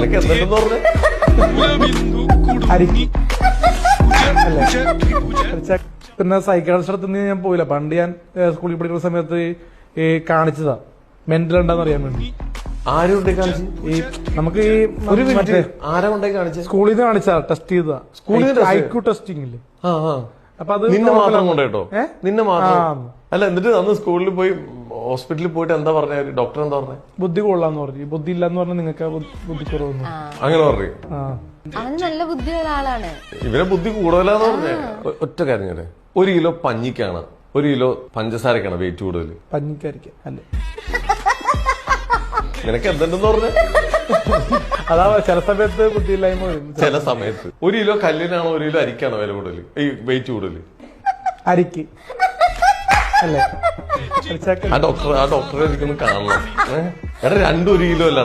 നിനക്ക് എന്തെന്ന് പറഞ്ഞ അരിക്ക് അല്ലേ? പിന്നെ സൈക്കാട്രിസ്റ്റ് അടുത്ത് ഞാൻ പോയില്ല. പണ്ട് ഞാൻ സ്കൂളിൽ പഠിക്കുന്ന സമയത്ത് ഈ കാണിച്ചതാ മെന്റൽ ഉണ്ടെന്ന് അറിയാൻ വേണ്ടി. ആരും കൊണ്ടേ കാണിച്ചു? ഈ നമുക്ക് ഈ ഒരു മറ്റേ മിനിറ്റ്, ആരാ കൊണ്ടേ കാണിച്ചു? സ്കൂളിൽ നിന്ന് കാണിച്ചാ ടെസ്റ്റ് ചെയ്തതാ. സ്കൂളിൽ നിന്ന് ഐക്യു ടെസ്റ്റിംഗ് ഇല്ലേ? അപ്പൊ അത് നിന്നെ മാത്രം കൊണ്ടേട്ടോ? ഏഹ് നിന്നെ മാത്രം? അല്ല, എന്നിട്ട് അന്ന് സ്കൂളിൽ പോയി ഹോസ്പിറ്റലിൽ പോയിട്ട് എന്താ പറഞ്ഞ? ഡോക്ടർ എന്താ പറഞ്ഞ? ബുദ്ധി കൊള്ളാന്ന് പറഞ്ഞു. ബുദ്ധി ഇല്ലാന്ന് പറഞ്ഞാൽ നിങ്ങൾക്ക് ബുദ്ധി കുറവെന്ന് അങ്ങനെ പറഞ്ഞു. അവന് നല്ല ബുദ്ധിയുള്ള ആളാണ്. ഇവനെ ബുദ്ധി കൂടുതലാന്ന് പറഞ്ഞേ. ഒറ്റ കാര്യം ഞാൻ, 1 കിലോ പഞ്ഞിക്കാണ് 1 കിലോ പഞ്ചസാരക്കാണ് വെയിറ്റ് കൂടുതൽ? പഞ്ഞിക്കായിരിക്കും അല്ലേ? നിനക്ക് എന്തുണ്ടെന്ന് പറഞ്ഞ? അതാ ചില സമയത്ത് ബുദ്ധിയില്ലായ്മ വരും. ചില സമയത്ത് 1 കിലോ കല്ലിനാണോ 1 കിലോ അരിക്കാണോ വില കൂടുതൽ, ഈ വെയിറ്റ് കൂടുതൽ? അരിക്ക് അല്ലേ? ആ ഡോക്ടറെ എനിക്കൊന്ന് കാണണം. എടാ, 2 1 കിലോ അല്ല.